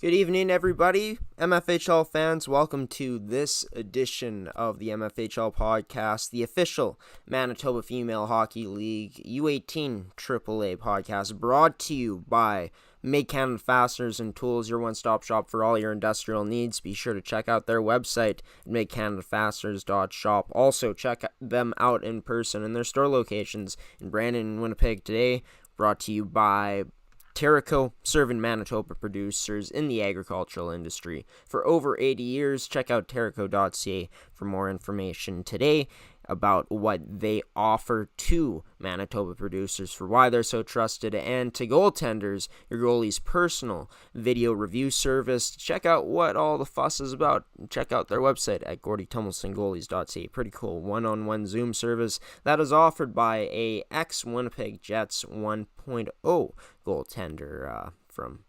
Good evening, everybody. MFHL fans, welcome to this edition of the MFHL podcast, the official Manitoba Female Hockey League U18 AAA podcast, brought to you by Make Canada Fasteners and Tools, your one-stop shop for all your industrial needs. Be sure to check out their website at makecanadafasteners.shop. Also, check them out in person in their store locations in Brandon and Winnipeg today, brought to you by Terrico, serving Manitoba producers in the agricultural industry for over 80 years. Check out terrico.ca for more information today about what they offer to Manitoba producers, for why they're so trusted, and to goaltenders, your goalie's personal video review service. Check out what all the fuss is about. Check out their website at gordytumelsongoalies.ca. Pretty cool one-on-one Zoom service that is offered by a ex-Winnipeg Jets 1.0 goaltender from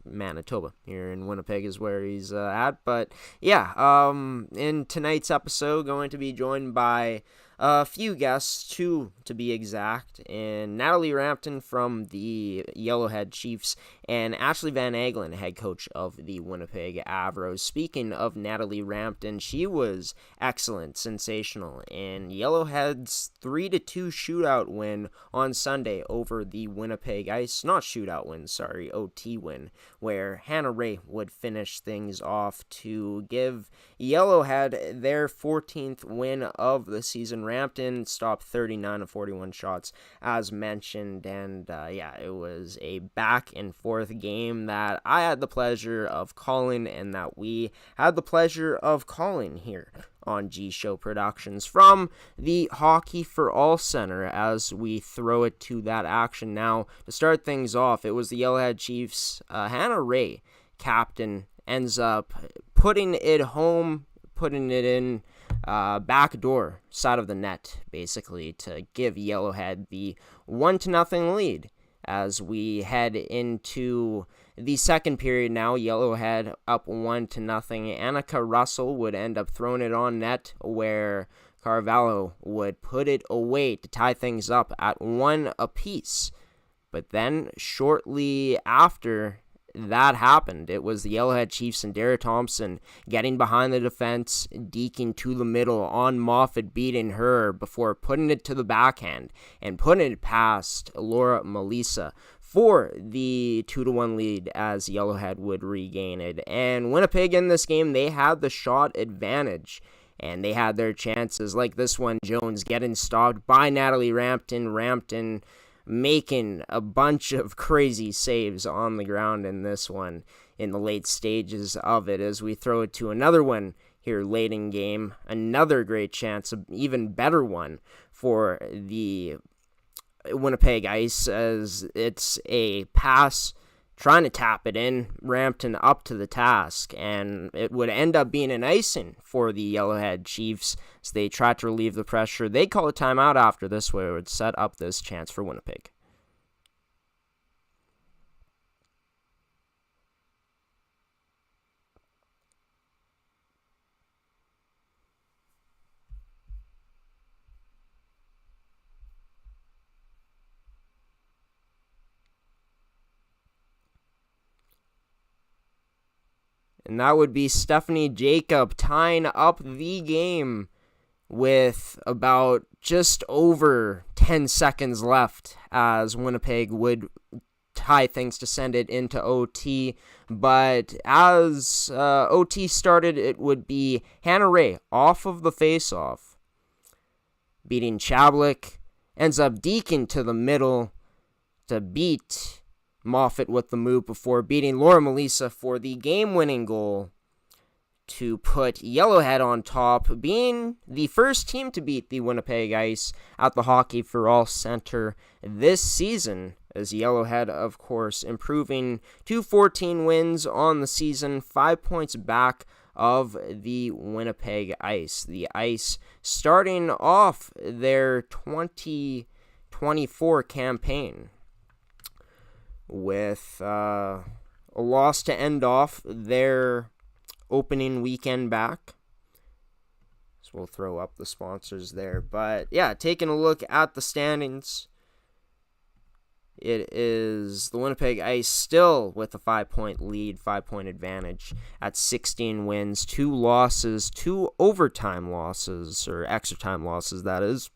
Manitoba. Here in Winnipeg is where he's at. But yeah, in tonight's episode, going to be joined by a few guests, two to be exact, and Natalie Rampton from the Yellowhead Chiefs, and Ashley Van Aglen, head coach of the Winnipeg Avros. Speaking of Natalie Rampton, she was excellent, sensational in Yellowhead's 3-2 shootout win on Sunday over the Winnipeg Ice. Not shootout win, sorry, OT win, where Hannah Ray would finish things off to give Yellowhead their 14th win of the season. Rampton stopped 39 of 41 shots, as mentioned, and it was a back-and-forth game that I had the pleasure of calling, and that we had the pleasure of calling here on G-Show Productions from the Hockey for All Center, as we throw it to that action now. To start things off, it was the Yellowhead Chiefs. Hannah Ray, captain, ends up putting it home, putting it in back door side of the net, basically, to give Yellowhead the 1-0 lead. As we head into the second period now, Yellowhead up 1-0. Annika Russell would end up throwing it on net, where Carvalho would put it away to tie things up at 1 apiece. But then, shortly after that happened, it was the Yellowhead Chiefs and Dara Thompson getting behind the defense, deking to the middle on Moffat, beating her before putting it to the backhand and putting it past Laura Melissa for the 2-1 lead, as Yellowhead would regain it. And Winnipeg in this game, they had the shot advantage, and they had their chances, like this one, Jones getting stopped by Natalie Rampton making a bunch of crazy saves on the ground in this one in the late stages of it. As we throw it to another one here late in game, another great chance, an even better one for the Winnipeg Ice, as it's a pass trying to tap it in, Rampton up to the task, and it would end up being an icing for the Yellowhead Chiefs as they tried to relieve the pressure. They call a timeout after this, where it would set up this chance for Winnipeg. And that would be Stephanie Jacob tying up the game with about just over 10 seconds left, as Winnipeg would tie things to send it into OT. But as OT started, it would be Hannah Ray off of the faceoff, beating Chablik, ends up deking to the middle to beat Moffat with the move before beating Laura Melissa for the game-winning goal to put Yellowhead on top, being the first team to beat the Winnipeg Ice at the Hockey for All Center this season, as Yellowhead, of course, improving to 14 wins on the season, 5 points back of the Winnipeg Ice. The Ice starting off their 2024 campaign with a loss to end off their opening weekend back. So we'll throw up the sponsors there. But yeah, taking a look at the standings, it is the Winnipeg Ice still with a 5-point lead, 5-point advantage at 16 wins, 2 losses, 2 overtime losses, or extra time losses, that is.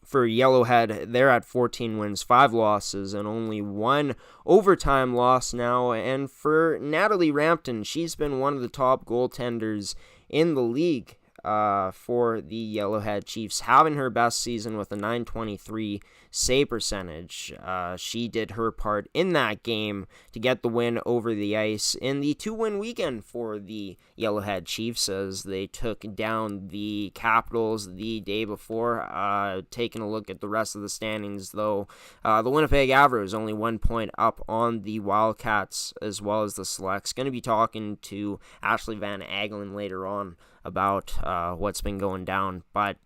For Yellowhead, they're at 14 wins, 5 losses, and only 1 overtime loss now. And for Natalie Rampton, she's been one of the top goaltenders in the league for the Yellowhead Chiefs, having her best season with a .923 save percentage. She did her part in that game to get the win over the Ice in the 2-win weekend for the Yellowhead Chiefs as they took down the Capitals the day before. Taking a look at the rest of the standings, though, the Winnipeg Avros only 1 point up on the Wildcats as well as the Selects. Going to be talking to Ashley Van Agelen later on about what's been going down, but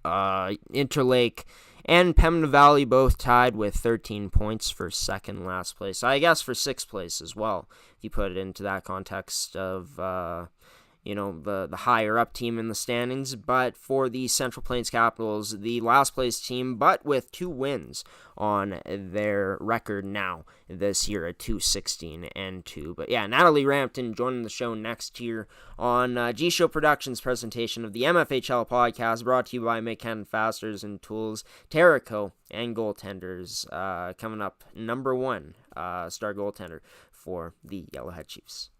Interlake and Pembina Valley both tied with 13 points for second last place. I guess for sixth place as well, if you put it into that context of the higher up team in the standings. But for the Central Plains Capitals, the last place team, but with 2 wins on their record now this year at 2-16-2. But yeah, Natalie Rampton joining the show next year on G Show Productions presentation of the MFHL podcast, brought to you by Make Cannon Fasteners and Tools, Terrico, and Goaltenders. Coming up, number 1 star goaltender for the Yellowhead Chiefs.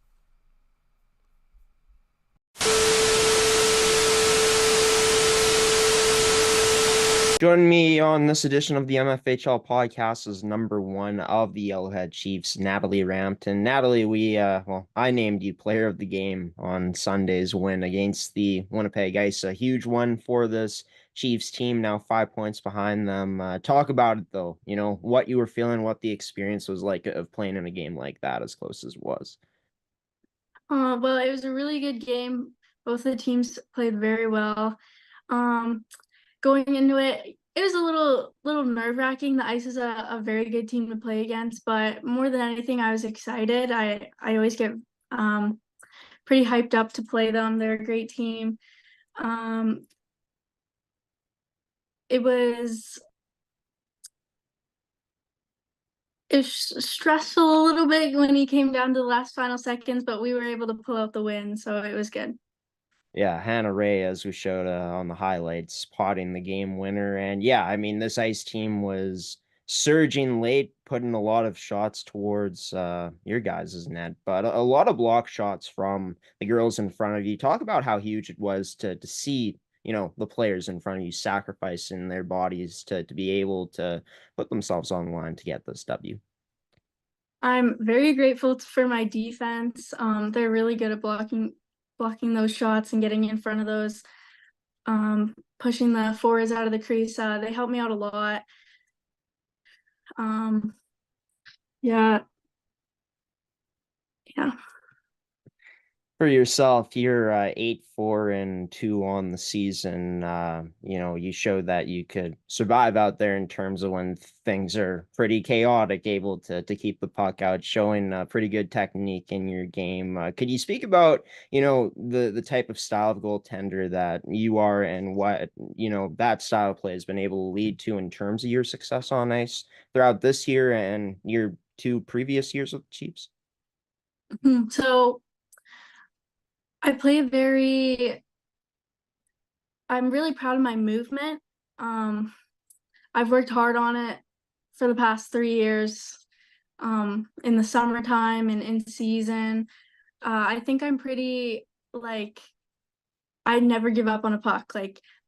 Joining me on this edition of the MFHL podcast is number 1 of the Yellowhead Chiefs, Natalie Rampton. Natalie, I named you player of the game on Sunday's win against the Winnipeg Ice. A huge one for this Chiefs team, now 5 points behind them. Talk about it, though. What you were feeling, what the experience was like of playing in a game like that as close as it was. Well, it was a really good game. Both the teams played very well. Going into it, it was a little nerve-wracking. The Ice is a very good team to play against, but more than anything, I was excited. I always get pretty hyped up to play them. They're a great team. It was stressful a little bit when he came down to the last final seconds, but we were able to pull out the win, so it was good. Yeah, Hannah Ray, as we showed on the highlights, spotting the game winner. And yeah, I mean, this Ice team was surging late, putting a lot of shots towards your guys' net, but a lot of block shots from the girls in front of you. Talk about how huge it was to see, the players in front of you sacrificing their bodies to be able to put themselves on the line to get this W. I'm very grateful for my defense. They're really good at blocking those shots and getting in front of those, pushing the forwards out of the crease. They help me out a lot. Yeah. For yourself, you're 8-4-2 on the season. You showed that you could survive out there in terms of when things are pretty chaotic, able to keep the puck out, showing pretty good technique in your game. Could you speak about, the type of style of goaltender that you are and what, that style of play has been able to lead to in terms of your success on ice throughout this year and your 2 previous years with the Chiefs? So I'm really proud of my movement. I've worked hard on it for the past 3 years, in the summertime and in season. I think I'm pretty, I never give up on a puck.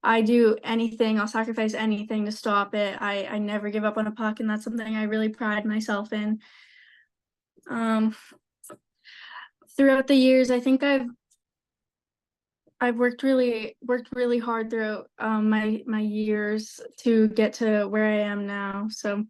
I do anything, I'll sacrifice anything to stop it. I never give up on a puck, and that's something I really pride myself in. Throughout the years, I think I've worked really hard throughout my years to get to where I am now. So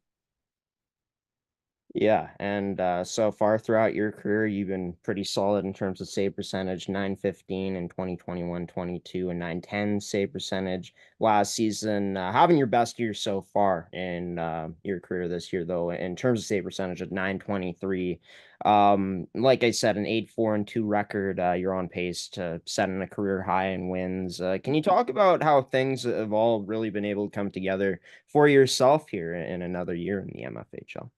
Yeah, and so far throughout your career, you've been pretty solid in terms of save percentage, 915 in 2021, 22, and 910 save percentage last season. Having your best year so far in your career this year, though, in terms of save percentage at 923. Like I said, an 8-4-2 record. You're on pace to set in a career high in wins. Can you talk about how things have all really been able to come together for yourself here in another year in the MFHL?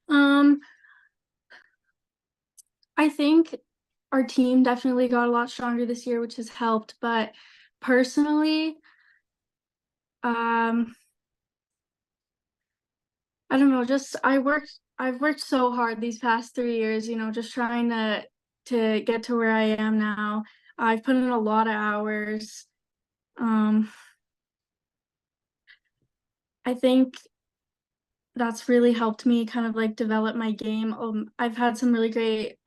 Um, I think our team definitely got a lot stronger this year, which has helped. But personally, um, I don't know, just I've worked so hard these past 3 years, just trying to get to where I am now. I've put in a lot of hours. Um, I think that's really helped me kind of like develop my game. I've had some really great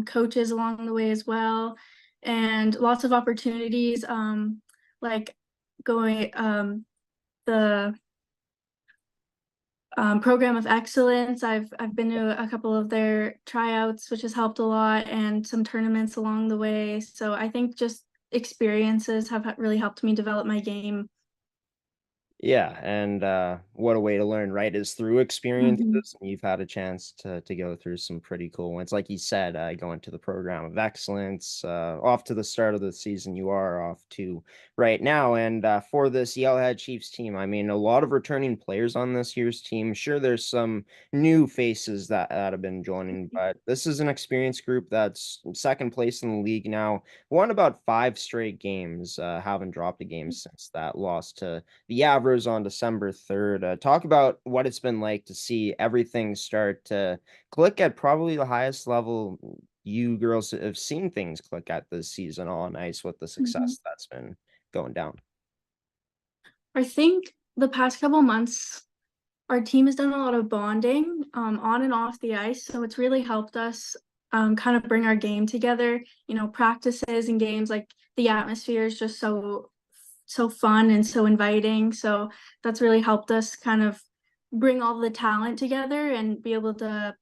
coaches along the way as well, and lots of opportunities. Like going the program of excellence. I've been to a couple of their tryouts, which has helped a lot, and some tournaments along the way. So I think just experiences have really helped me develop my game. Yeah, and what a way to learn, right? Is through Mhm. experiences. You've had a chance to go through some pretty cool ones. Like you said, going to the program of excellence, off to the start of the season, you are off to right now. And for this Yellowhead Chiefs team, I mean, a lot of returning players on this year's team. Sure, there's some new faces that have been joining, but this is an experienced group that's second place in the league now. Won about 5 straight games, haven't dropped a game since that loss to the Avros on December 3rd. Talk about what it's been like to see everything start to click at probably the highest level you girls have seen things click at this season on ice with the Mhm. success that's been going down. I think the past couple months, our team has done a lot of bonding on and off the ice. So it's really helped us kind of bring our game together. Practices and games, like the atmosphere is just so fun and so inviting. So that's really helped us kind of bring all the talent together and be able to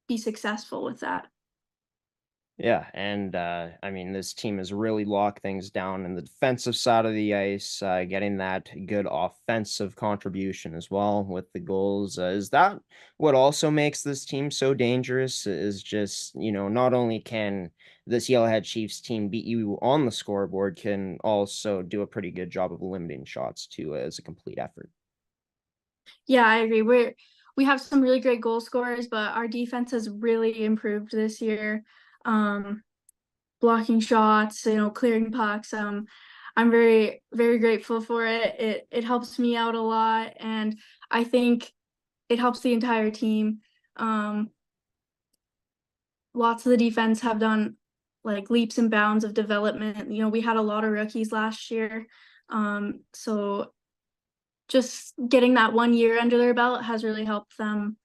be successful with that. Yeah, and I mean, this team has really locked things down in the defensive side of the ice, getting that good offensive contribution as well with the goals. Is that what also makes this team so dangerous? Is just, not only can this Yellowhead Chiefs team beat you on the scoreboard, can also do a pretty good job of limiting shots too as a complete effort. Yeah, I agree. We have some really great goal scorers, but our defense has really improved this year. Um, Blocking shots, clearing pucks. I'm very grateful for it. It helps me out a lot, and I think it helps the entire team. Um, Lots of the defense have done like leaps and bounds of development. We had a lot of rookies last year. So just getting that 1 year under their belt has really helped them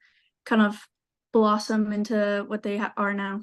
kind of blossom into what they are now.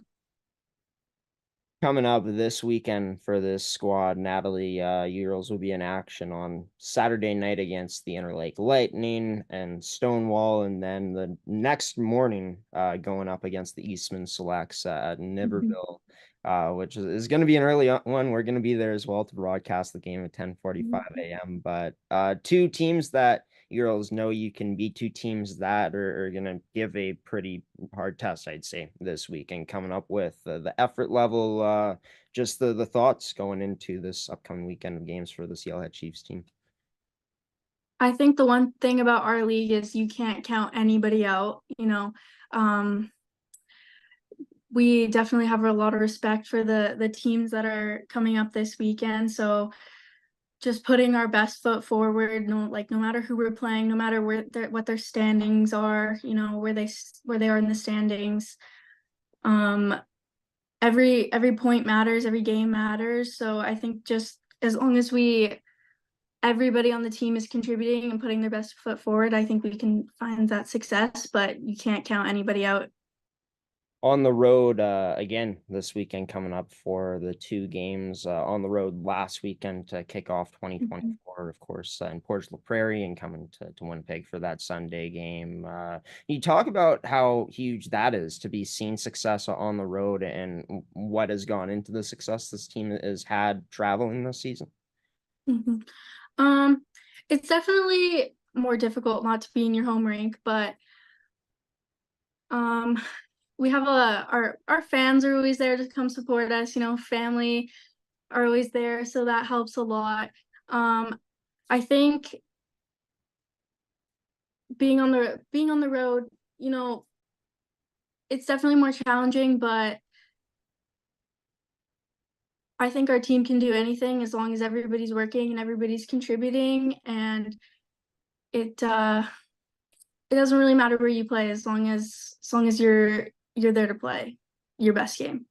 Coming up this weekend for this squad, Natalie, Urals will be in action on Saturday night against the Interlake Lightning and Stonewall, and then the next morning, going up against the Eastman Selects at Mhm. Niverville, which is going to be an early one. We're going to be there as well to broadcast the game at 10:45 a.m. But two teams that Urals know you can beat, two teams that are going to give a pretty hard test, I'd say, this week, and coming up with the effort level, just the thoughts going into this upcoming weekend of games for the Sealhead Chiefs team. I think the one thing about our league is you can't count anybody out. Um, we definitely have a lot of respect for the teams that are coming up this weekend. So just putting our best foot forward, no matter who we're playing, no matter what their standings are, where they are in the standings. Um, every point matters, every game matters. So I think just as long as everybody on the team is contributing and putting their best foot forward, I think we can find that success, but you can't count anybody out. on the road again this weekend, coming up for the two games on the road last weekend to kick off Mhm. 2024, of course, in Portage La Prairie, and coming to Winnipeg for that Sunday game. You talk about how huge that is to be seeing success on the road, and what has gone into the success this team has had traveling this season. Mhm. Um, it's definitely more difficult not to be in your home rink, but um, we have our fans are always there to come support us. Family are always there, so that helps a lot. I think being on the road, it's definitely more challenging, but I think our team can do anything as long as everybody's working and everybody's contributing, and it it doesn't really matter where you play as long as you're there to play your best game.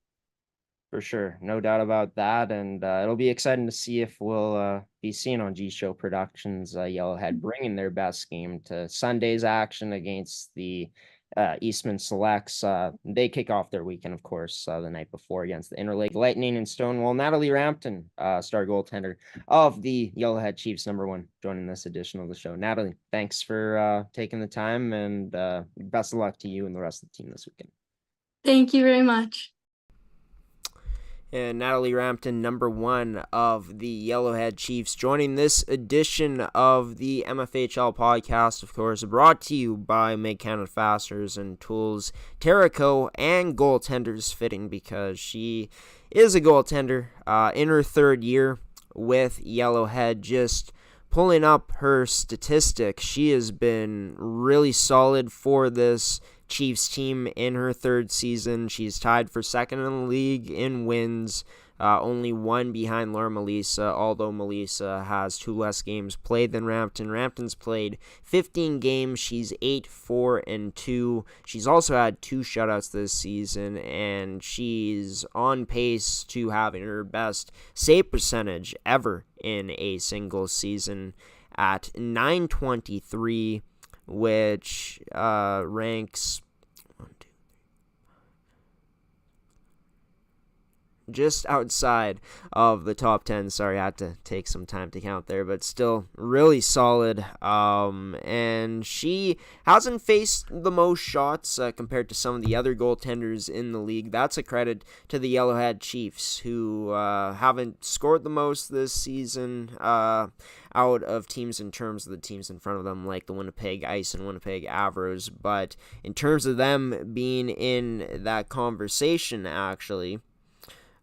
For sure, no doubt about that, and it'll be exciting to see if we'll be seeing on G Show Productions Yellowhead bringing their best game to Sunday's action against the Eastman Selects. They kick off their weekend, of course, the night before against the Interlake Lightning in Stonewall. Natalie Rampton, star goaltender of the Yellowhead Chiefs, #1, joining this edition of the show. Natalie, thanks for taking the time, and best of luck to you and the rest of the team this weekend. Thank you very much. And Natalie Rampton, #1 of the Yellowhead Chiefs, joining this edition of the MFHL podcast, of course, brought to you by Make Canada Fasteners and Tools, Terrico, and Goaltenders Fitting, because she is a goaltender in her third year with Yellowhead. Just pulling up her statistics, she has been really solid for this Chiefs team in her third season. She's tied for second in the league in wins, only one behind Laura Melissa, although Melissa has 2 less games played than Rampton. Rampton's played 15 games. She's 8-4-2. She's also had 2 shutouts this season, and she's on pace to having her best save percentage ever in a single season at .923, which ranks just outside of the top 10. Sorry, I had to take some time to count there, but still really solid. And she hasn't faced the most shots compared to some of the other goaltenders in the league. That's a credit to the Yellowhead Chiefs, who haven't scored the most this season out of teams in terms of the teams in front of them, like the Winnipeg Ice and Winnipeg Avros. But in terms of them being in that conversation, actually,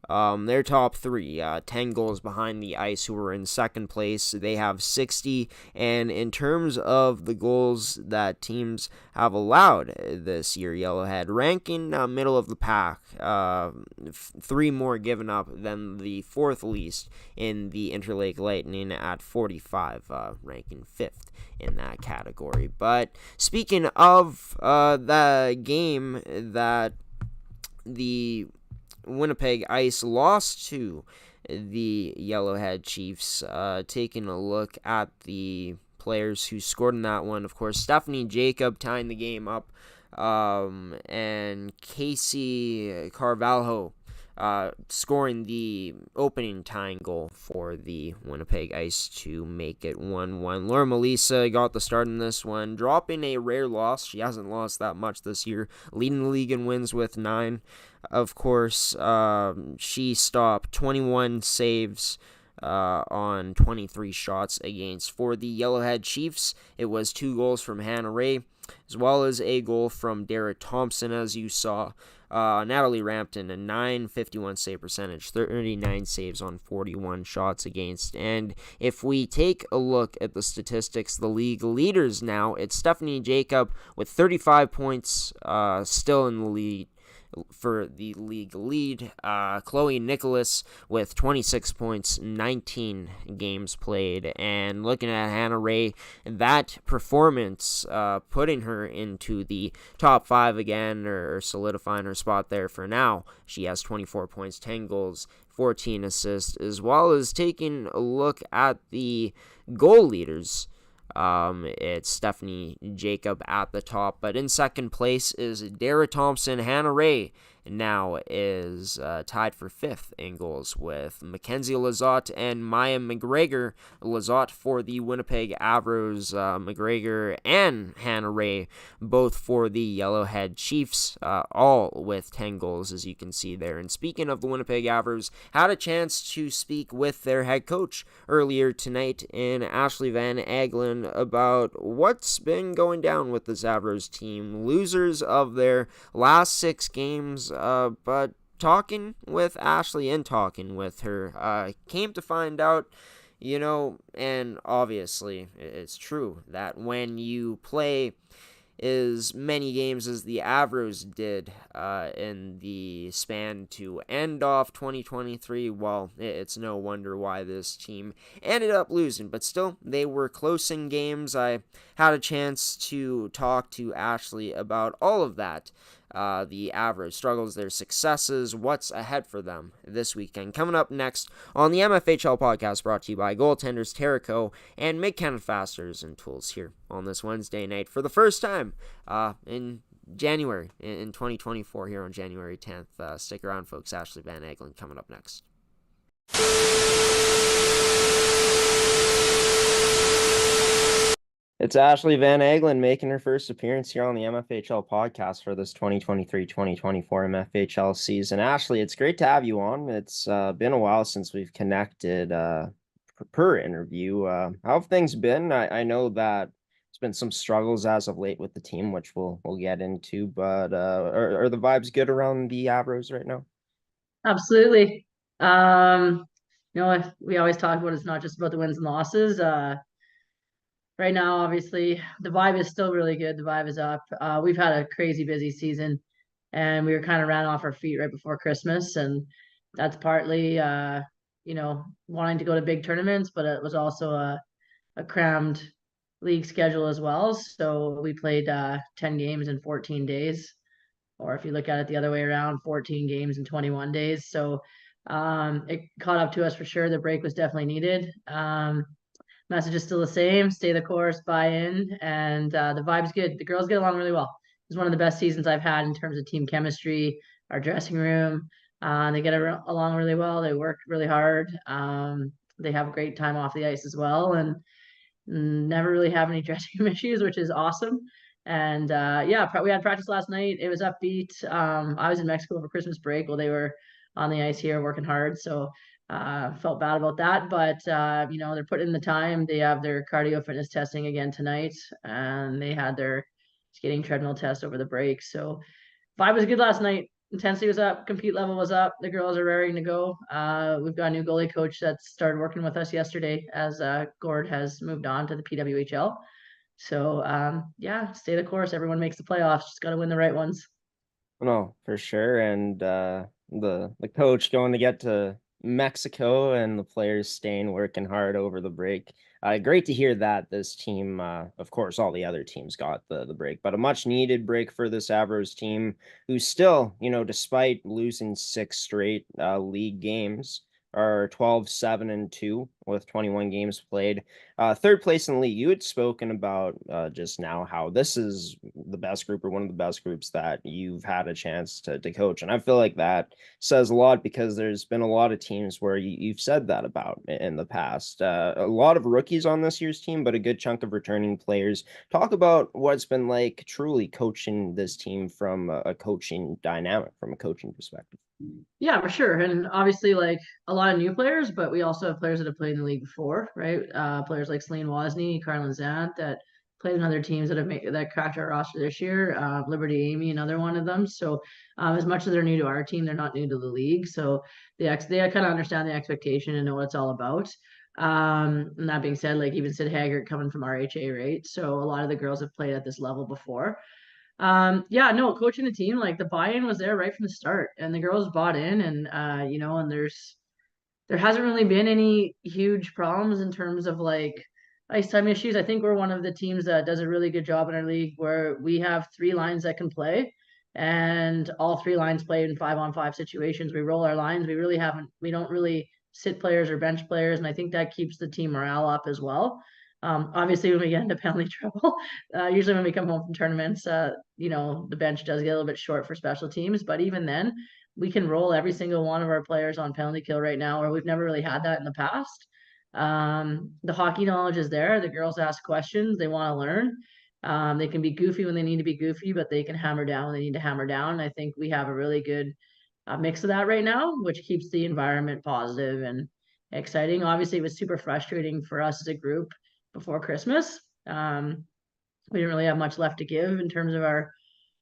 they're top 3, 10 goals behind the Ice, who are in second place. They have 60, and in terms of the goals that teams have allowed this year, Yellowhead ranking middle of the pack, 3 more given up than the 4th least in the Interlake Lightning at 45, ranking 5th in that category. But speaking of the game that the Winnipeg Ice lost to the Yellowhead Chiefs, taking a look at the players who scored in that one. Of course, Stephanie Jacob tying the game up, and Casey Carvalho scoring the opening tying goal for the Winnipeg Ice to make it 1-1. Laura Melissa got the start in this one, dropping a rare loss. She hasn't lost that much this year, leading the league in wins with 9. Of course, she stopped 21 saves on 23 shots against. For the Yellowhead Chiefs, it was 2 goals from Hannah Ray, as well as a goal from Dara Thompson, as you saw. Natalie Rampton, a .951 save percentage, 39 saves on 41 shots against. And if we take a look at the statistics, the league leaders now, it's Stephanie Jacob with 35 points, still in the lead for the league lead. Chloe Nicholas with 26 points, 19 games played. And looking at Hannah Ray, that performance putting her into the top 5 again, or solidifying her spot there for now. She has 24 points, 10 goals, 14 assists, as well as taking a look at the goal leaders. It's Stephanie Jacob at the top, but in second place is Dara Thompson. Hannah Ray now is tied for fifth in goals with Mackenzie Lizotte and Maya McGregor. Lizotte for the Winnipeg Avros, McGregor and Hannah Ray both for the Yellowhead Chiefs, all with 10 goals, as you can see there. And speaking of the Winnipeg Avros, had a chance to speak with their head coach earlier tonight in Ashley Van Aglen about what's been going down with this Avros team. Losers of their last 6 games, but talking with Ashley and talking with her, came to find out, and obviously it's true that when you play as many games as the Avros did in the span to end off 2023, well, it's no wonder why this team ended up losing. But still, they were close in games. I had a chance to talk to Ashley about all of that. The Avros struggles, their successes, what's ahead for them this weekend. Coming up next on the MFHL podcast, brought to you by Goaltenders Terrico and Mid-Canada Fasteners and Tools here on this Wednesday night for the first time in January in 2024 here on January 10th. Stick around, folks. Ashley Van Aglen coming up next. It's Ashley Van Aglen making her first appearance here on the MFHL podcast for this 2023-2024 MFHL season. Ashley, it's great to have you on. It's been a while since we've connected per interview. How have things been? I know that there's been some struggles as of late with the team, which we'll get into, but are the vibes good around the Avros right now? Absolutely. We always talk about it's not just about the wins and losses. Right now, obviously, the vibe is still really good. The vibe is up. We've had a crazy busy season, and we were kind of ran off our feet right before Christmas, and that's partly, wanting to go to big tournaments, but it was also a crammed league schedule as well. So we played 10 games in 14 days, or if you look at it the other way around, 14 games in 21 days. So it caught up to us for sure. The break was definitely needed. Message is still the same: stay the course, buy in, and the vibe's good. The girls get along really well. It's one of the best seasons I've had in terms of team chemistry, our dressing room. They get along really well. They work really hard. They have a great time off the ice as well, and never really have any dressing room issues, which is awesome. And we had practice last night. It was upbeat. I was in Mexico for Christmas break while they were on the ice here working hard. So felt bad about that, but they're putting in the time. They have their cardio fitness testing again tonight, and they had their skating treadmill test over the break. So vibe was good last night. Intensity was up, compete level was up. The girls are raring to go. We've got a new goalie coach that started working with us yesterday as Gord has moved on to the PWHL. So stay the course. Everyone makes the playoffs. Just got to win the right ones. No, for sure. And the coach going to get to Mexico and the players staying working hard over the break. Great to hear that this team, of course, all the other teams got the break, but a much needed break for this Avros team, who still, despite losing 6 straight league games, are 12-7-2 with 21 games played. Third place in the league. You had spoken about just now how this is the best group, or one of the best groups that you've had a chance to coach. And I feel like that says a lot, because there's been a lot of teams where you've said that about in the past. A lot of rookies on this year's team, but a good chunk of returning players. Talk about what it's been like truly coaching this team from a coaching dynamic, from a coaching perspective. Yeah, for sure. And obviously, like, a lot of new players, but we also have players that have played in the league before, right? Players like Celine Wozni, Carlin Zant, that played in other teams that cracked our roster this year. Liberty Amy, another one of them. So as much as they're new to our team, they're not new to the league. So they kind of understand the expectation and know what it's all about. And that being said, like, even Sid Haggart coming from RHA, right? So a lot of the girls have played at this level before. Coaching the team, like, the buy-in was there right from the start, and the girls bought in, and and there hasn't really been any huge problems in terms of like ice time issues. I think we're one of the teams that does a really good job in our league, where we have 3 lines that can play, and all 3 lines play in 5-on-5 situations. We roll our lines. We don't really sit players or bench players, and I think that keeps the team morale up as well. Obviously, when we get into penalty trouble, usually when we come home from tournaments, the bench does get a little bit short for special teams. But even then, we can roll every single one of our players on penalty kill right now, where we've never really had that in the past. The hockey knowledge is there. The girls ask questions. They want to learn. They can be goofy when they need to be goofy, but they can hammer down when they need to hammer down. I think we have a really good mix of that right now, which keeps the environment positive and exciting. Obviously, it was super frustrating for us as a group before Christmas. We didn't really have much left to give in terms of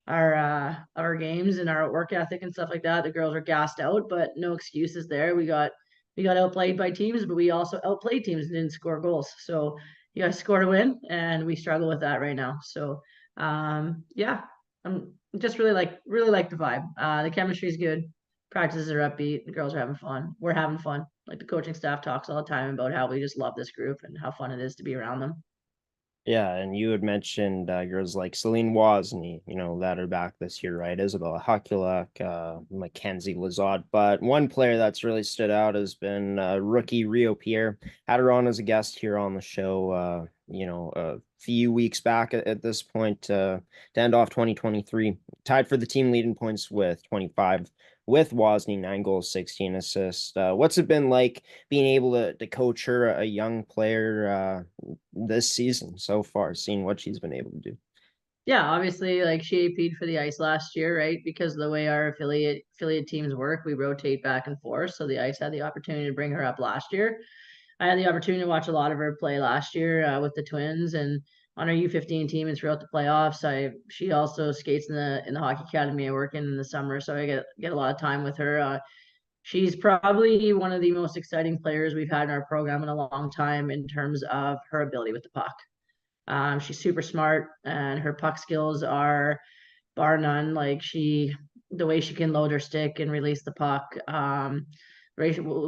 our games and our work ethic and stuff like that. The girls were gassed out, but no excuses there. We got outplayed by teams, but we also outplayed teams and didn't score goals. So you guys scored a win, and we struggle with that right now. So yeah, I'm just really like the vibe. The chemistry is good. Practices are upbeat. The girls are having fun. We're having fun. Like the coaching staff talks all the time about how we just love this group and how fun it is to be around them. Yeah, and you had mentioned girls like Celine Wozni, that are back this year, right? Isabella Hukulak, Mackenzie Lazard. But one player that's really stood out has been rookie Rio Pierre. Had her on as a guest here on the show, a few weeks back at this point to end off 2023. Tied for the team leading points with 25 with Wozni, 9 goals, 16 assists. What's it been like being able to coach her, a young player, this season so far, seeing what she's been able to do? Yeah, obviously, like she AP'd for the Ice last year, right? Because of the way our affiliate teams work, we rotate back and forth. So the Ice had the opportunity to bring her up last year. I had the opportunity to watch a lot of her play last year with the Twins and on our U15 team and throughout the playoffs. She also skates in the hockey academy I work in the summer, so I get a lot of time with her. She's probably one of the most exciting players we've had in our program in a long time in terms of her ability with the puck. She's super smart, and her puck skills are bar none. The way she can load her stick and release the puck, the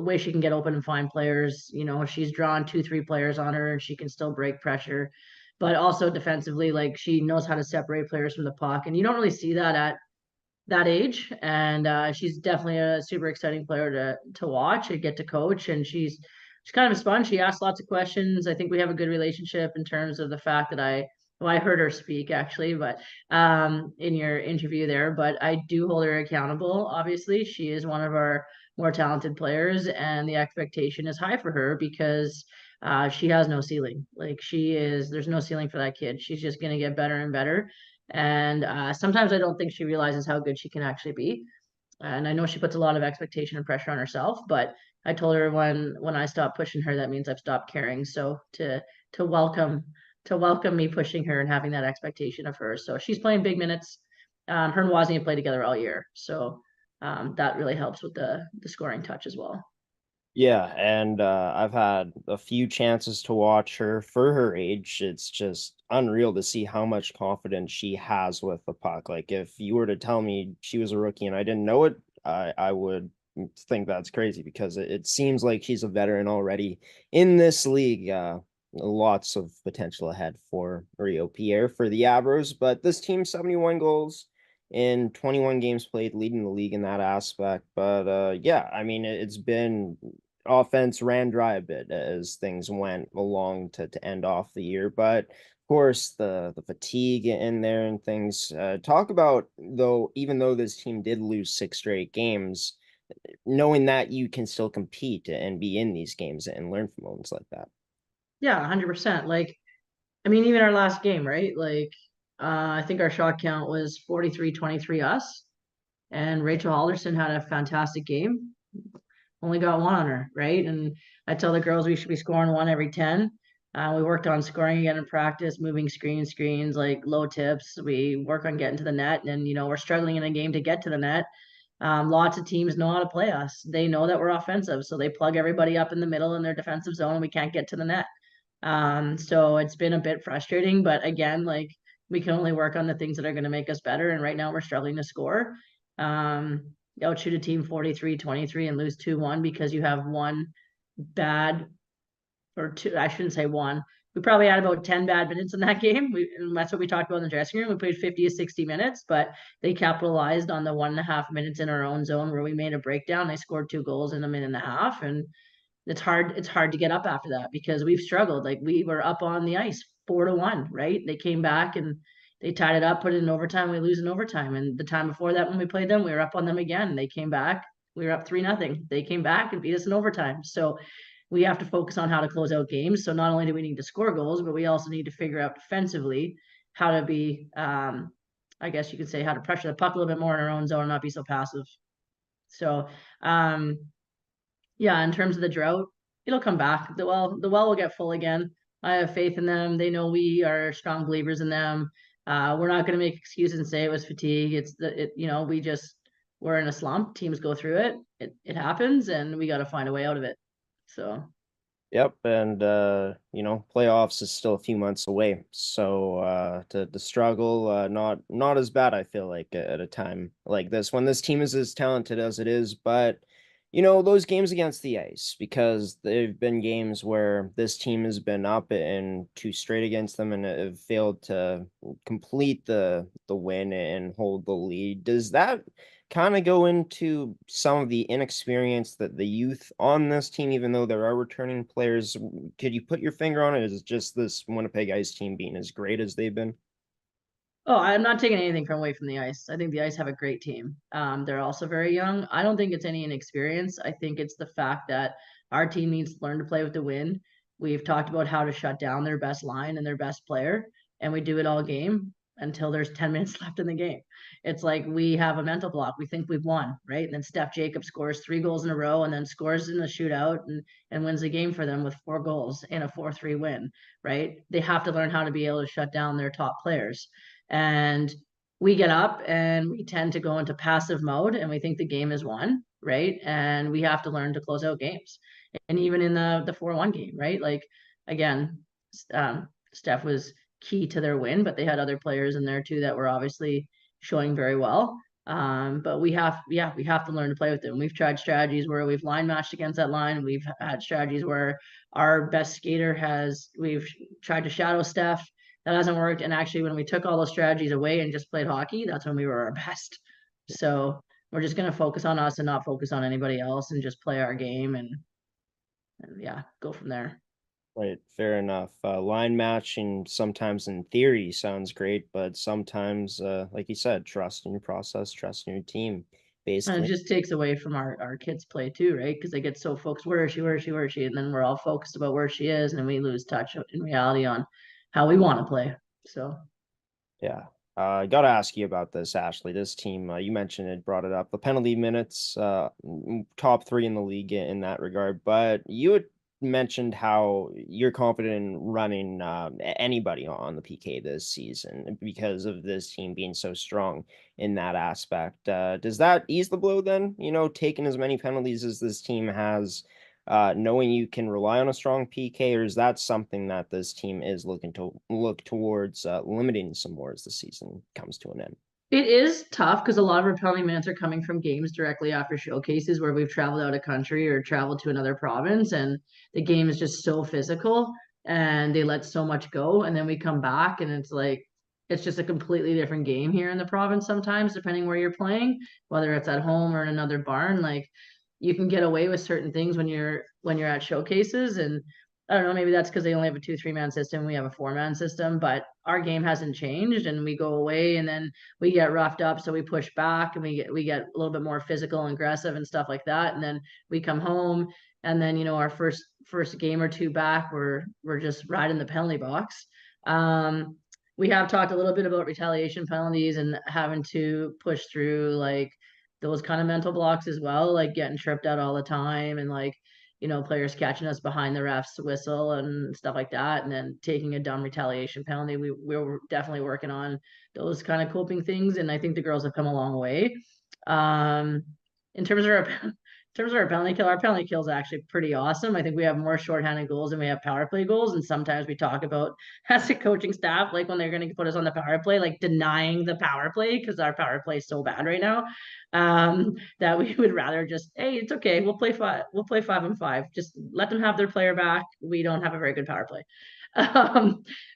way she can get open and find players. She's drawn 2, 3 players on her, and she can still break pressure. But also defensively, like she knows how to separate players from the puck, and you don't really see that at that age. And she's definitely a super exciting player to watch and get to coach. And she's kind of a sponge. She asks lots of questions. I think we have a good relationship in terms of the fact that I heard her speak actually, but in your interview there. But I do hold her accountable. Obviously, she is one of our more talented players, and the expectation is high for her because she has no ceiling. Like there's no ceiling for that kid. She's just gonna get better and better. And sometimes I don't think she realizes how good she can actually be. And I know she puts a lot of expectation and pressure on herself, but I told her when I stop pushing her, that means I've stopped caring. So to welcome to welcome me pushing her and having that expectation of her. So she's playing big minutes. Her and Wozniak play together all year, so that really helps with the scoring touch as well. Yeah, and I've had a few chances to watch her for her age. It's just unreal to see how much confidence she has with the puck. Like if you were to tell me she was a rookie and I didn't know it, I would think that's crazy because it seems like she's a veteran already in this league. Lots of potential ahead for Rio Pierre for the Avros, but this team 71 goals in 21 games played, leading the league in that aspect. But yeah, I mean, it's been offense ran dry a bit as things went along to end off the year. But of course, the fatigue in there and things. Talk about though, even though this team did lose 6 straight games, knowing that you can still compete and be in these games and learn from moments like that. Yeah, 100%. Like, I mean, even our last game, right? Like, I think our shot count was 43-23 us, and Rachel Halderson had a fantastic game. Only got one on her, right? And I tell the girls we should be scoring one every 10. We worked on scoring again in practice, moving screens, like low tips. We work on getting to the net, and we're struggling in a game to get to the net. Lots of teams know how to play us. They know that we're offensive, so they plug everybody up in the middle in their defensive zone, and we can't get to the net. So it's been a bit frustrating, but again, like we can only work on the things that are going to make us better. And right now we're struggling to score. Outshoot a team 43-23 and lose 2-1 because you have one bad or two, I shouldn't say one. We probably had about 10 bad minutes in that game. And that's what we talked about in the dressing room. We played 50 to 60 minutes, but they capitalized on the 1.5 minutes in our own zone where we made a breakdown. They scored 2 goals in a minute and a half. And it's hard to get up after that because we've struggled. Like we were up on the ice 4-1, right? They came back and they tied it up, put it in overtime, we lose in overtime. And the time before that when we played them, we were up on them again. They came back, we were up 3-0. They came back and beat us in overtime. So we have to focus on how to close out games. So not only do we need to score goals, but we also need to figure out defensively how to be I guess you could say how to pressure the puck a little bit more in our own zone and not be so passive. So yeah, in terms of the drought, it'll come back. The well will get full again. I have faith in them. They know we are strong believers in them. We're not going to make excuses and say it was fatigue. We're in a slump. Teams go through it. It happens, and we got to find a way out of it. So Yep, and playoffs is still a few months away, so the struggle not as bad, I feel like, at a time like this when this team is as talented as it is. But those games against the ice, because they've been games where this team has been up and two straight against them and have failed to complete the win and hold the lead. Does that kind of go into some of the inexperience that the youth on this team, even though there are returning players? Could you put your finger on it? Is it just this Winnipeg Ice team being as great as they've been? Oh, I'm not taking anything from away from the ice. I think the ice have a great team. They're also very young. I don't think it's any inexperience. I think it's the fact that our team needs to learn to play with the wind. We've talked about how to shut down their best line and their best player, and we do it all game until there's 10 minutes left in the game. It's like we have a mental block. We think we've won, right? And then Steph Jacobs scores 3 goals in a row and then scores in the shootout and wins the game for them with 4 goals in a 4-3 win, right? They have to learn how to be able to shut down their top players. And we get up and we tend to go into passive mode and we think the game is won, right? And we have to learn to close out games. And even in the 4-1 game, right? Like again, Steph was key to their win, but they had other players in there too that were obviously showing very well. But we have to learn to play with them. We've tried strategies where we've line matched against that line. We've had strategies where our best skater we've tried to shadow Steph. That hasn't worked. And actually, when we took all those strategies away and just played hockey, that's when we were our best. So we're just going to focus on us and not focus on anybody else and just play our game and yeah, go from there. Right, fair enough. Line matching sometimes in theory sounds great, but sometimes, like you said, trust in your process, trust in your team, And it basically. just takes away from our kids' play too, right? Because they get so focused, where is she, where is she, where is she? And then we're all focused about where she is, and we lose touch in reality on how we want to play. So Yeah. I got to ask you about this, Ashley. This team, you mentioned it, brought it up. The penalty minutes, top three in the league in that regard. But you had mentioned how you're confident in running anybody on the PK this season because of this team being so strong in that aspect. Does that ease the blow then? Taking as many penalties as this team has, knowing you can rely on a strong PK, or is that something that this team is looking to look towards limiting some more as the season comes to an end? it is tough because a lot of our penalty minutes are coming from games directly after showcases where we've traveled out of country or traveled to another province, and the game is just so physical and they let so much go. And then we come back and it's like, it's just a completely different game here in the province sometimes, depending where you're playing, whether it's at home or in another barn. Like you can get away with certain things when you're at showcases. And I don't know, maybe that's because they only have a 2-3 man system. We have a 4-man system, but our game hasn't changed and we go away and then we get roughed up, so we push back and we get a little bit more physical and aggressive and stuff like that. And then we come home and then our first game or two back, we're just riding the penalty box. We have talked a little bit about retaliation penalties and having to push through like those kind of mental blocks as well, like getting tripped out all the time and like players catching us behind the ref's whistle and stuff like that, and then taking a dumb retaliation penalty. We're definitely working on those kind of coping things, and I think the girls have come a long way. Um, in terms of our penalty kill, our penalty kill is actually pretty awesome. I think we have more shorthanded goals than we have power play goals, and sometimes we talk about as a coaching staff, like when they're going to put us on the power play, like denying the power play because our power play is so bad right now. That we would rather just, hey, it's okay, we'll play 5-on-5, just let them have their player back. We don't have a very good power play.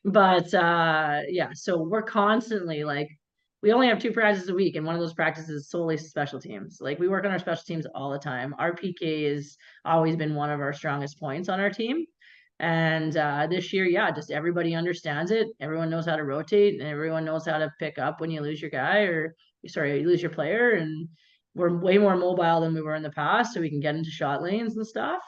But yeah, so we're constantly like we only have 2 practices a week, and one of those practices is solely special teams. Like we work on our special teams all the time. Our PK has always been one of our strongest points on our team. And this year, yeah, just everybody understands it. Everyone knows how to rotate, and everyone knows how to pick up when you lose your guy, or sorry, you lose your player. And we're way more mobile than we were in the past, so we can get into shot lanes and stuff.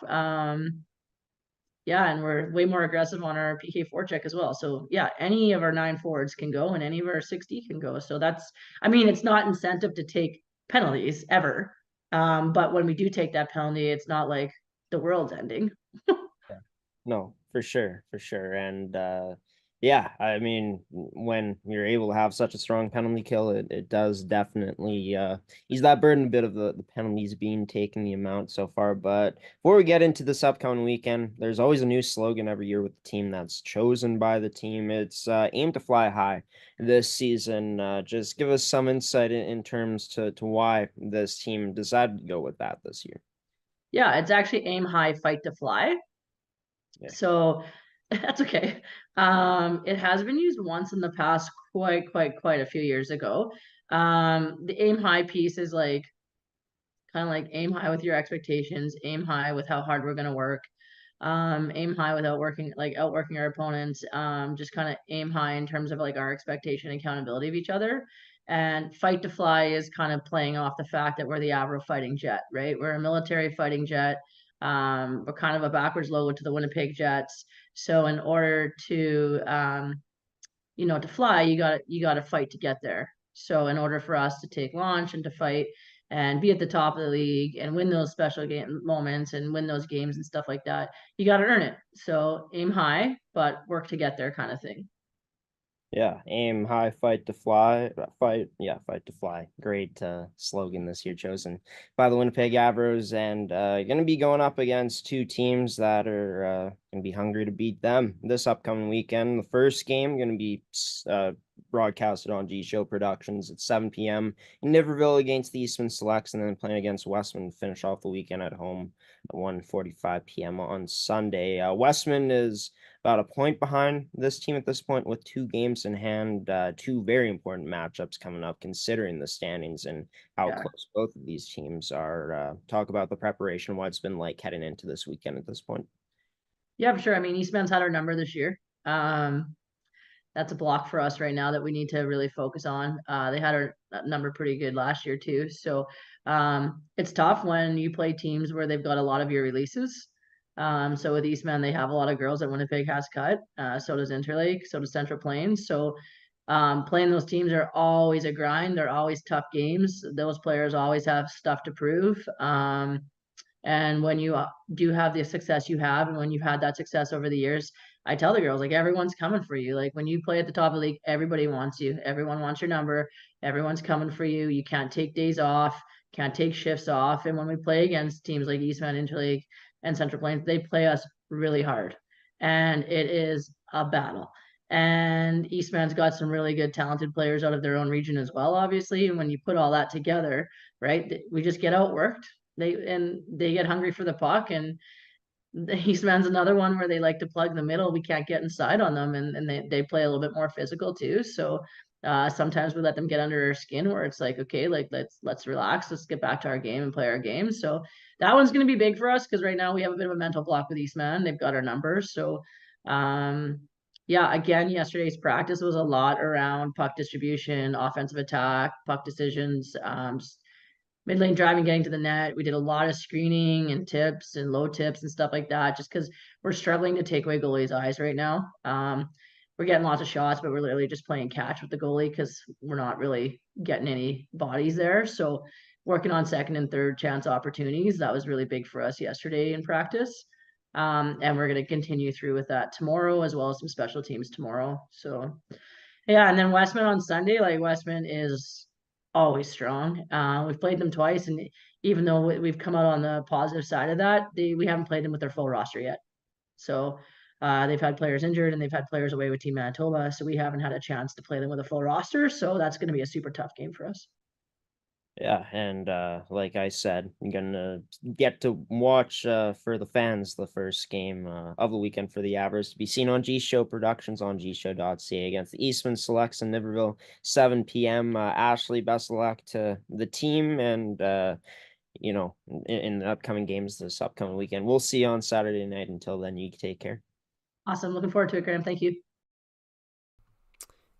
Yeah, and we're way more aggressive on our PK forecheck as well. So yeah, any of our 9 forwards can go, and any of our 6D can go. So that's, I mean, it's not incentive to take penalties ever. But when we do take that penalty, it's not like the world's ending. No, for sure, for sure. And yeah, I mean, when you're able to have such a strong penalty kill, it does definitely ease that burden a bit of the penalties being taken, the amount so far. But before we get into this upcoming weekend, there's always a new slogan every year with the team that's chosen by the team. It's aim to fly high this season. Just give us some insight in terms to why this team decided to go with that this year. Yeah, it's actually aim high, fight to fly. Yeah. So that's okay. It has been used once in the past, quite a few years ago. The aim high piece is like kind of like aim high with your expectations, aim high with how hard we're gonna work, aim high without working like outworking our opponents, just kind of aim high in terms of like our expectation and accountability of each other. And fight to fly is kind of playing off the fact that we're the Avro fighting jet, right? We're a military fighting jet. We're kind of a backwards logo to the Winnipeg Jets. So in order to to fly, you got to fight to get there. So in order for us to take launch and to fight and be at the top of the league and win those special game moments and win those games and stuff like that, you got to earn it. So aim high, but work to get there kind of thing. Yeah, aim high, fight to fly. Fight to fly. Great slogan this year chosen by the Winnipeg Avros, and going to be going up against two teams that are going to be hungry to beat them this upcoming weekend. The first game going to be broadcasted on G Show Productions at 7 p.m. in Niverville against the Eastman Selects, and then playing against Westman to finish off the weekend at home at 1:45 p.m. on Sunday. Westman is about a point behind this team at this point with 2 games in hand, two very important matchups coming up considering the standings and how Yeah. close both of these teams are. Talk about the preparation, what it's been like heading into this weekend at this point. Yeah, for sure. I mean, Eastman's had our number this year. That's a block for us right now that we need to really focus on. They had our number pretty good last year too. So it's tough when you play teams where they've got a lot of your releases. So with Eastman, they have a lot of girls that Winnipeg has cut. So does Interlake, so does Central Plains. So playing those teams are always a grind. They're always tough games. Those players always have stuff to prove. And when you do have the success you have, and when you've had that success over the years, I tell the girls, like, everyone's coming for you. Like, when you play at the top of the league, everybody wants you. Everyone wants your number. Everyone's coming for you. You can't take days off, can't take shifts off. And when we play against teams like Eastman, Interlake, and Central Plains, they play us really hard. And it is a battle. And Eastman's got some really good, talented players out of their own region as well, obviously. And when you put all that together, right, we just get outworked. They get hungry for the puck, and the Eastman's another one where they like to plug the middle. We can't get inside on them, and they play a little bit more physical too. So sometimes we let them get under our skin where it's like, okay, like let's relax, let's get back to our game and play our game. So that one's going to be big for us because right now we have a bit of a mental block with Eastman. They've got our numbers. So yeah, again, yesterday's practice was a lot around puck distribution, offensive attack, puck decisions, mid lane driving, getting to the net. We did a lot of screening and tips and low tips and stuff like that, just because we're struggling to take away goalie's eyes right now. We're getting lots of shots, but we're literally just playing catch with the goalie because we're not really getting any bodies there. So working on second and third chance opportunities, that was really big for us yesterday in practice. And we're going to continue through with that tomorrow, as well as some special teams tomorrow. So yeah, and then Westman on Sunday, like Westman is always strong. We've played them twice, and even though we've come out on the positive side of that, we haven't played them with their full roster yet. So they've had players injured and they've had players away with Team Manitoba, so we haven't had a chance to play them with a full roster. So that's going to be a super tough game for us. Yeah, and like I said, I'm gonna get to watch for the fans the first game of the weekend for the Avs to be seen on G Show Productions on gshow.ca against the Eastman Selects in Niverville, 7 p.m. Ashley, best of luck to the team, and in the upcoming games this upcoming weekend. We'll see you on Saturday night. Until then, you take care. Awesome. Looking forward to it, Graham. Thank you.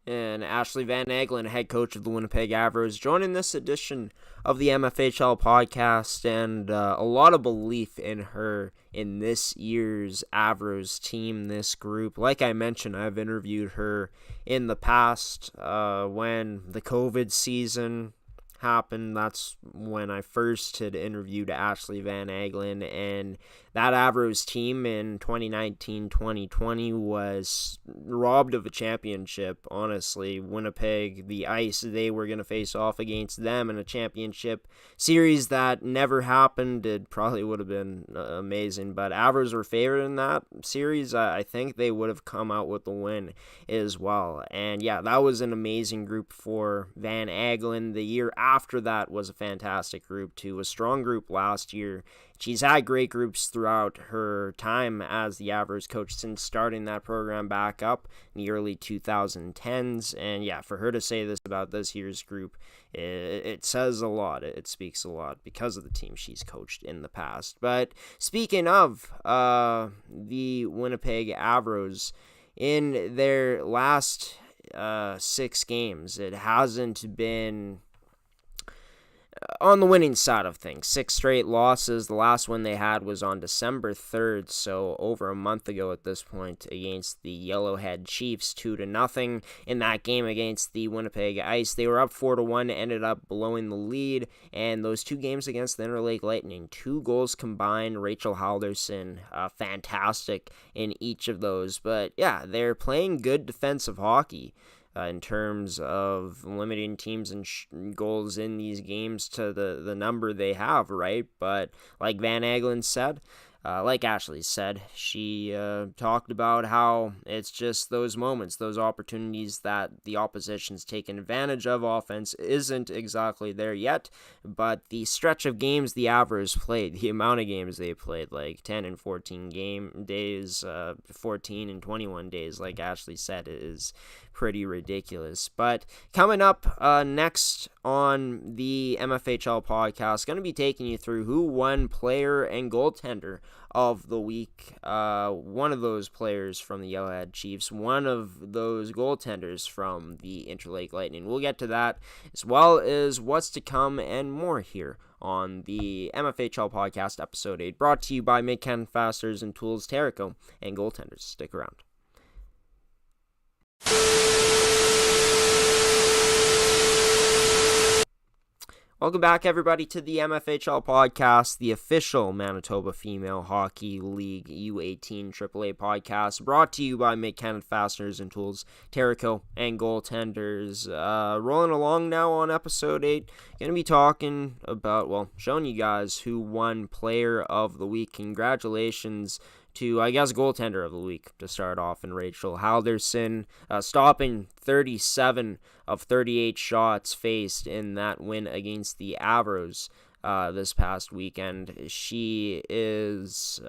And Ashley Van Aglen, head coach of the Winnipeg Avs, joining this edition of the MFHL podcast, and a lot of belief in her in this year's Avs team, this group. Like I mentioned, I've interviewed her in the past when the COVID season happened. That's when I first had interviewed Ashley Van Aglen, and that Avros team in 2019-2020 was robbed of a championship. Honestly, Winnipeg, the Ice, they were going to face off against them in a championship series that never happened. It probably would have been amazing, but Avros were favored in that series. I think they would have come out with the win as well. And yeah, that was an amazing group for Van Aglen. The year after that was a fantastic group too, a strong group last year. She's had great groups throughout her time as the Avs coach since starting that program back up in the early 2010s. And yeah, for her to say this about this year's group, it says a lot. It speaks a lot because of the team she's coached in the past. But speaking of the Winnipeg Avs, in their last 6 games, it hasn't been on the winning side of things. 6 straight losses. The last one they had was on December 3rd, so over a month ago at this point, against the Yellowhead Chiefs, 2-0. In that game against the Winnipeg Ice, they were up 4-1, ended up blowing the lead, and those 2 games against the Interlake Lightning, 2 goals combined. Rachel Halderson, fantastic in each of those. But yeah, they're playing good defensive hockey. In terms of limiting teams and goals in these games to the number they have, right? But like Van Aglen said, like Ashley said, she talked about how it's just those moments, those opportunities that the opposition's taken advantage of. Offense isn't exactly there yet, but the stretch of games the Avs played, the amount of games they played, like 10 and 14 game days, 14 and 21 days, like Ashley said, is pretty ridiculous. But coming up next on the MFHL podcast, going to be taking you through who won player and goaltender of the week. One of those players from the Yellowhead Chiefs, one of those goaltenders from the Interlake Lightning. We'll get to that, as well as what's to come and more here on the MFHL podcast, episode 8, brought to you by Mid-Canada Fasteners and Tools, Terrico, and Goaltenders. Stick around. Welcome back, everybody, to the MFHL podcast, the official Manitoba Female Hockey League U18 AAA podcast, brought to you by Mid-Canada Fasteners and Tools, Terrico, and Goaltenders. Rolling along now on episode 8, going to be talking about, showing you guys who won player of the week. Congratulations to, goaltender of the week to start off, and Rachel Halderson, stopping 37 of 38 shots faced in that win against the Avs this past weekend. She is,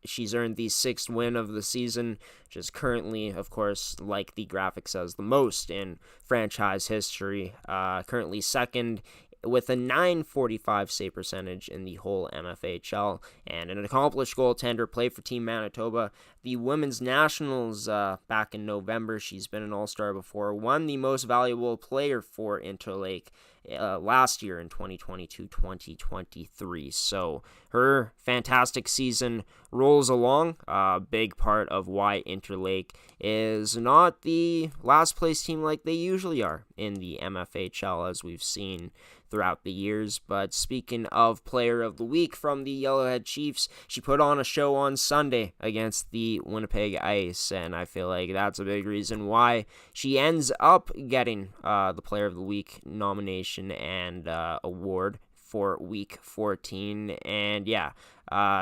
she's earned the 6th win of the season, which is currently, of course, like the graphic says, the most in franchise history. Currently second with a .945 save percentage in the whole MFHL, and an accomplished goaltender, played for Team Manitoba, the Women's Nationals back in November. She's been an All-Star before, won the Most Valuable Player for Interlake last year in 2022-2023. So her fantastic season rolls along. A big part of why Interlake is not the last place team like they usually are in the MFHL, as we've seen throughout the years. But speaking of player of the week from the Yellowhead Chiefs, she put on a show on Sunday against the Winnipeg Ice, and I feel like that's a big reason why she ends up getting the player of the week nomination and award for week 14. And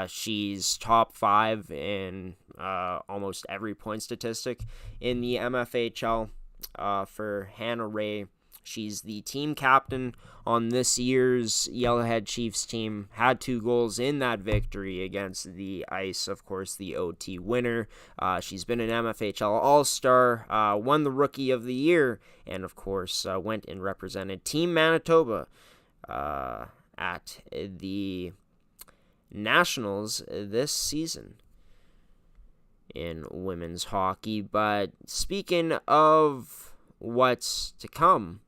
she's top 5 in almost every point statistic in the MFHL. For Hannah Ray, She's the team captain on this year's Yellowhead Chiefs team. Had 2 goals in that victory against the Ice, of course, the OT winner. She's been an MFHL All-Star, won the Rookie of the Year, and, of course, went and represented Team Manitoba at the Nationals this season in women's hockey. But speaking of what's to come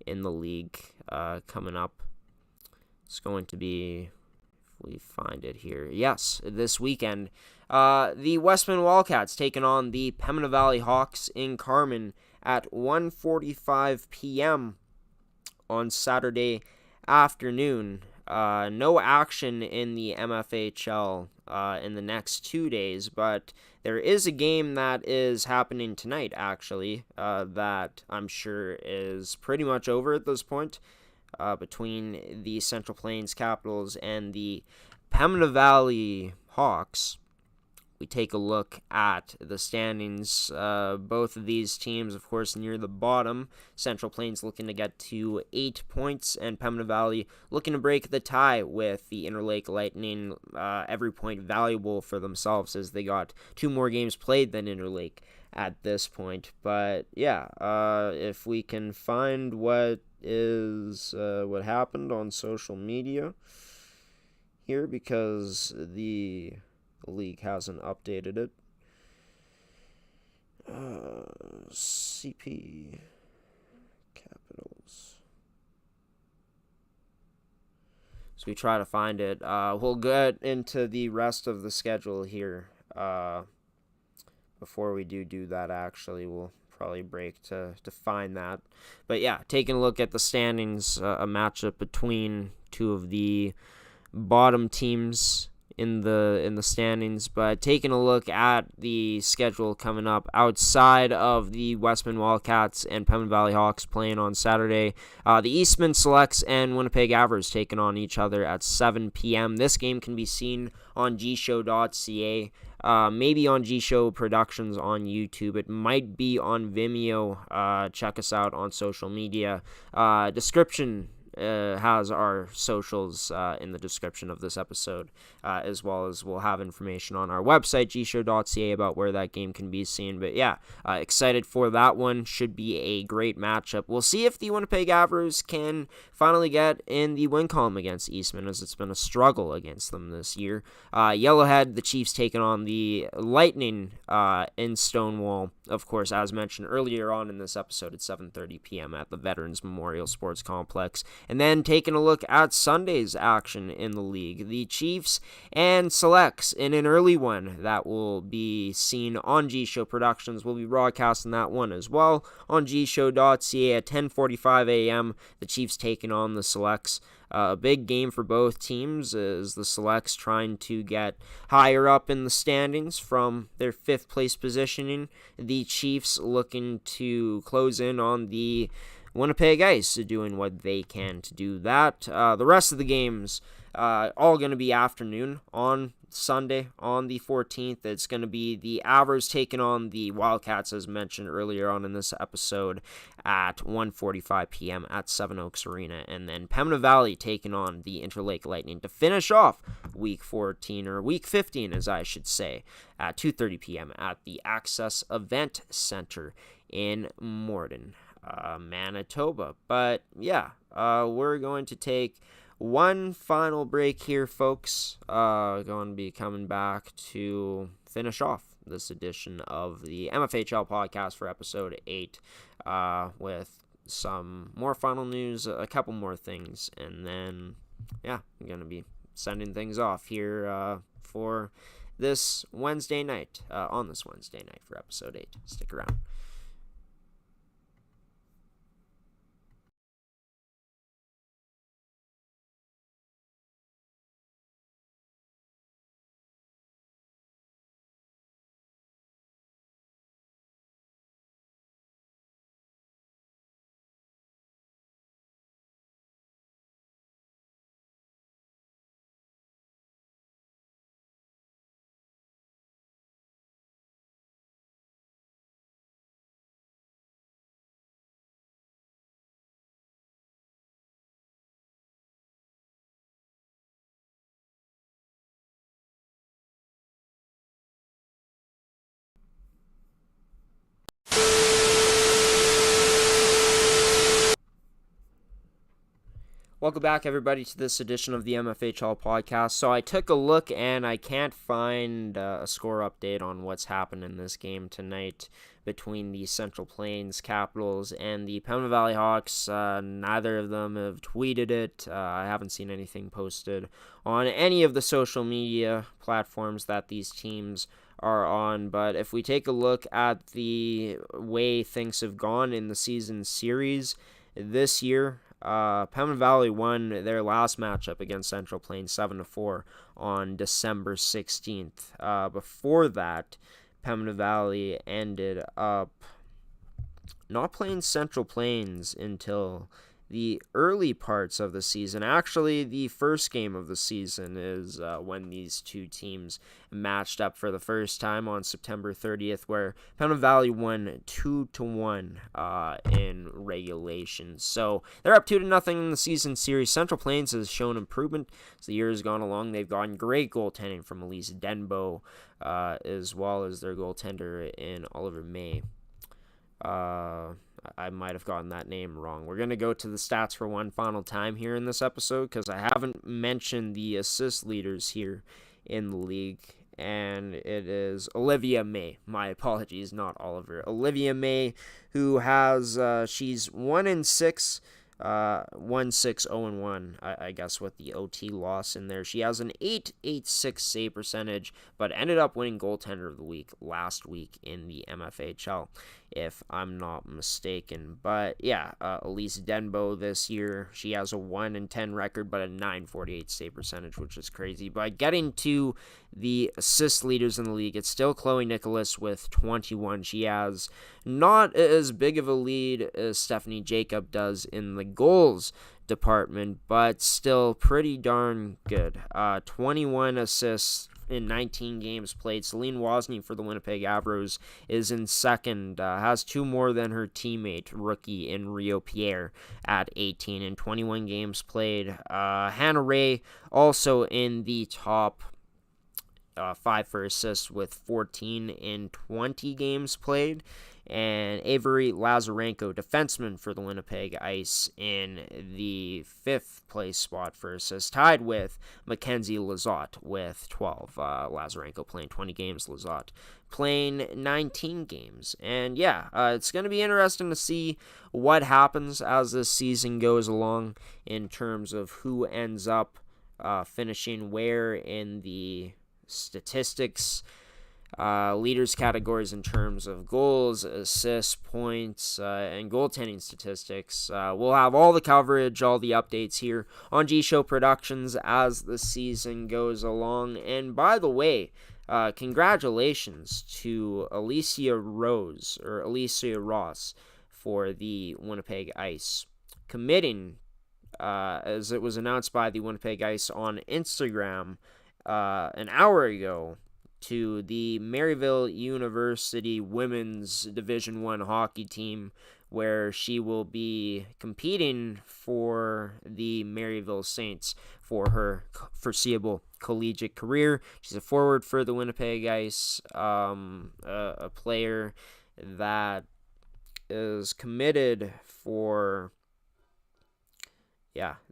in the league coming up, it's going to be, if we find it here, yes, this weekend, the Westman Wildcats taking on the Pembina Valley Hawks in Carman at 1:45 p.m. on Saturday afternoon. No action in the MFHL in the next 2 days, but there is a game that is happening tonight, actually, that I'm sure is pretty much over at this point, between the Central Plains Capitals and the Pembina Valley Hawks. We take a look at the standings. Both of these teams, of course, near the bottom. Central Plains looking to get to 8 points, and Pembina Valley looking to break the tie with the Interlake Lightning. Every point valuable for themselves, as they got 2 more games played than Interlake at this point. But yeah, if we can find what happened on social media here, because the league hasn't updated it. CP Capitals. So we try to find it. We'll get into the rest of the schedule here. Before we do that, actually, we'll probably break to find that. But yeah, taking a look at the standings, a matchup between 2 of the bottom teams in the standings, but taking a look at the schedule coming up outside of the Westman Wildcats and Pembina Valley Hawks playing on Saturday, the Eastman Selects and Winnipeg Avers taking on each other at 7 p.m. This game can be seen on gshow.ca, maybe on G-Show Productions on YouTube. It might be on Vimeo. Check us out on social media. Description has our socials in the description of this episode, as well as we'll have information on our website, gshow.ca, about where that game can be seen. But yeah, excited for that one. Should be a great matchup. We'll see if the Winnipeg Avers can finally get in the win column against Eastman, as it's been a struggle against them this year. Yellowhead, the Chiefs taking on the Lightning in Stonewall, of course, as mentioned earlier on in this episode, at 7:30 p.m. at the Veterans Memorial Sports Complex. And then taking a look at Sunday's action in the league, the Chiefs and Selects in an early one that will be seen on G-Show Productions. We'll be broadcasting that one as well on gshow.ca at 10:45 a.m. The Chiefs taking on the Selects. A big game for both teams, as the Selects trying to get higher up in the standings from their 5th place positioning. The Chiefs looking to close in on the Winnipeg Ice, doing what they can to do that. The rest of the games, all going to be afternoon on Sunday, on the 14th. It's going to be the Avers taking on the Wildcats, as mentioned earlier on in this episode, at 1:45 p.m. at Seven Oaks Arena. And then Pembina Valley taking on the Interlake Lightning to finish off Week 14, or Week 15, as I should say, at 2:30 p.m. at the Access Event Center in Morden, Manitoba. But yeah, we're going to take one final break here, folks. Going to be coming back to finish off this edition of the MFHL podcast for episode 8, with some more final news, a couple more things, and then yeah, I'm going to be sending things off here for this Wednesday night, on this Wednesday night for episode 8. Stick around. Welcome back, everybody, to this edition of the MFHL podcast. So I took a look, and I can't find a score update on what's happened in this game tonight between the Central Plains Capitals and the Pembina Valley Hawks. Neither of them have tweeted it. I haven't seen anything posted on any of the social media platforms that these teams are on. But if we take a look at the way things have gone in the season series this year, Pembina Valley won their last matchup against Central Plains 7-4 on December 16th. Before that, Pembina Valley ended up not playing Central Plains until the early parts of the season. Actually, the first game of the season is when these two teams matched up for the first time on September 30th, where Pembina Valley won 2-1 in regulation. So they're up 2-0 in the season series. Central Plains has shown improvement as the year has gone along. They've gotten great goaltending from Elise Denbo, as well as their goaltender in Oliver May. I might have gotten that name wrong. We're going to go to the stats for one final time here in this episode because I haven't mentioned the assist leaders here in the league, and it is Olivia May. My apologies, not Oliver. Olivia May, who has, she's 1-6, 1-6-0-1, I guess, with the OT loss in there. She has an .886 save percentage, but ended up winning goaltender of the week last week in the MFHL, if I'm not mistaken. But yeah, Elise Denbo this year, she has a 1-10 record, but a .948 save percentage, which is crazy. But getting to the assist leaders in the league, it's still Chloe Nicholas with 21. She has not as big of a lead as Stephanie Jacob does in the goals department, but still pretty darn good. 21 assists in 19 games played. Celine Wozni for the Winnipeg Avros is in second, has 2 more than her teammate, rookie in Rio Pierre, at 18 in 21 games played. Hannah Ray also in the top 5 for assists with 14 in 20 games played. And Avery Lazarenko, defenseman for the Winnipeg Ice, in the 5th place spot for assists, tied with Mackenzie Lizotte with 12. Lazarenko playing 20 games, Lizotte playing 19 games. And yeah, it's going to be interesting to see what happens as this season goes along in terms of who ends up finishing where in the statistics, leaders categories in terms of goals, assists, points, and goaltending statistics. We'll have all the coverage, all the updates here on G Show Productions as the season goes along. And by the way, congratulations to Alicia Ross for the Winnipeg Ice, committing, as it was announced by the Winnipeg Ice on Instagram an hour ago, to the Maryville University Women's Division I hockey team, where she will be competing for the Maryville Saints for her foreseeable collegiate career. She's a forward for the Winnipeg Ice, a player that is committed for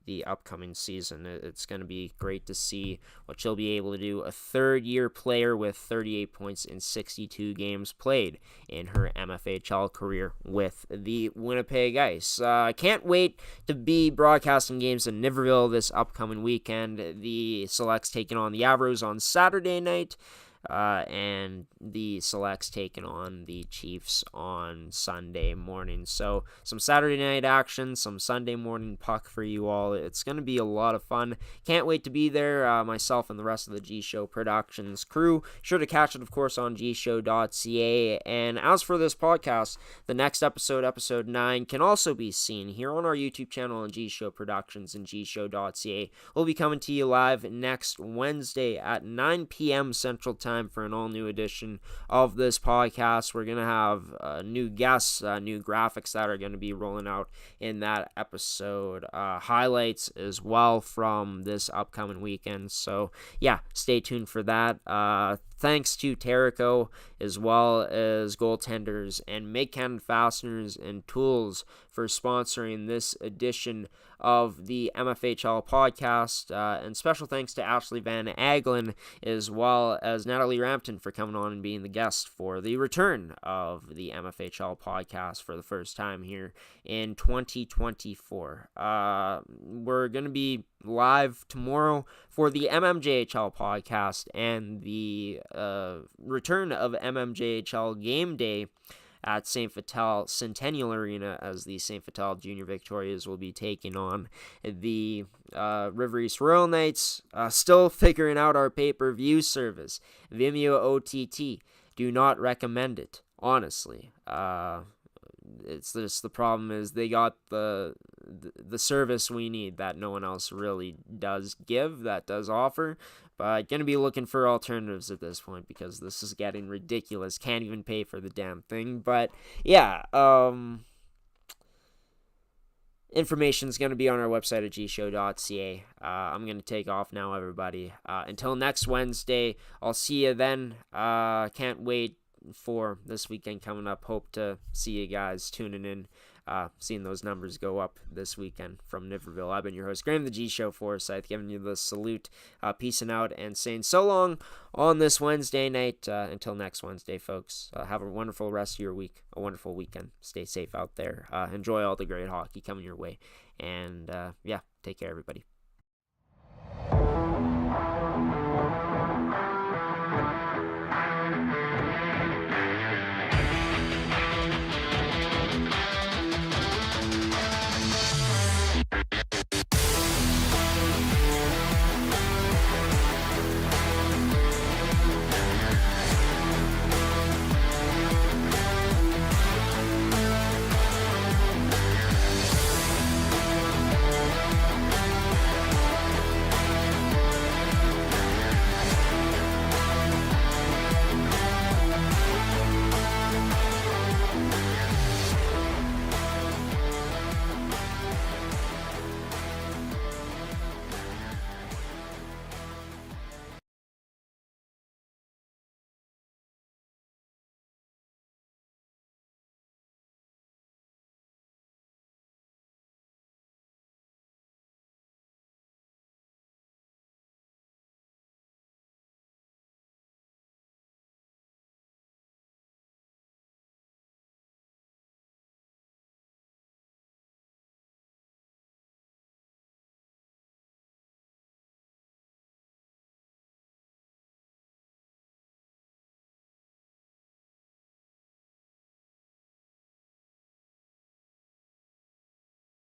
the upcoming season. It's going to be great to see what she'll be able to do. A third-year player with 38 points in 62 games played in her MFHL career with the Winnipeg Ice. I can't wait to be broadcasting games in Niverville this upcoming weekend. The Selects taking on the Avros on Saturday night, and the Selects taking on the Chiefs on Sunday morning. So some Saturday night action, some Sunday morning puck for you all. It's going to be a lot of fun. Can't wait to be there. Myself and the rest of the G Show Productions crew. Sure to catch it, of course, on gshow.ca. And as for this podcast, the next episode, episode 9, can also be seen here on our YouTube channel on G Show Productions and gshow.ca. We'll be coming to you live next Wednesday at 9 p.m. Central Time time for an all-new edition of this podcast. We're going to have new guests, new graphics that are going to be rolling out in that episode, highlights as well from this upcoming weekend. So, yeah, stay tuned for that. Thanks to Terrico, as well as Goaltenders and Make Cannon Fasteners and Tools for sponsoring this edition of the MFHL podcast. And special thanks to Ashley Van Aglen, as well as Natalie Rampton, for coming on and being the guest for the return of the MFHL podcast for the first time here in 2024. We're going to be live tomorrow for the MMJHL podcast and the return of MMJHL game day at St. Vital Centennial Arena, as the St. Vital Junior Victorias will be taking on the River East Royal Knights. Still figuring out our pay-per-view service. Vimeo OTT. Do not recommend it, honestly. It's just the problem is they got the service we need that no one else really does offer. But gonna be looking for alternatives at this point, because this is getting ridiculous. Can't even pay for the damn thing. But yeah, information's gonna be on our website at gshow.ca. I'm gonna take off now, everybody. Until next Wednesday, I'll see you then. Can't wait for this weekend coming up. Hope to see you guys tuning in, seeing those numbers go up this weekend from Niverville. I've been your host, Graham the G Show Forsyth, giving you the salute, peacing out and saying so long on this Wednesday night. Until next Wednesday, folks, have a wonderful rest of your week, a wonderful weekend. Stay safe out there. Enjoy all the great hockey coming your way. And yeah, take care, everybody.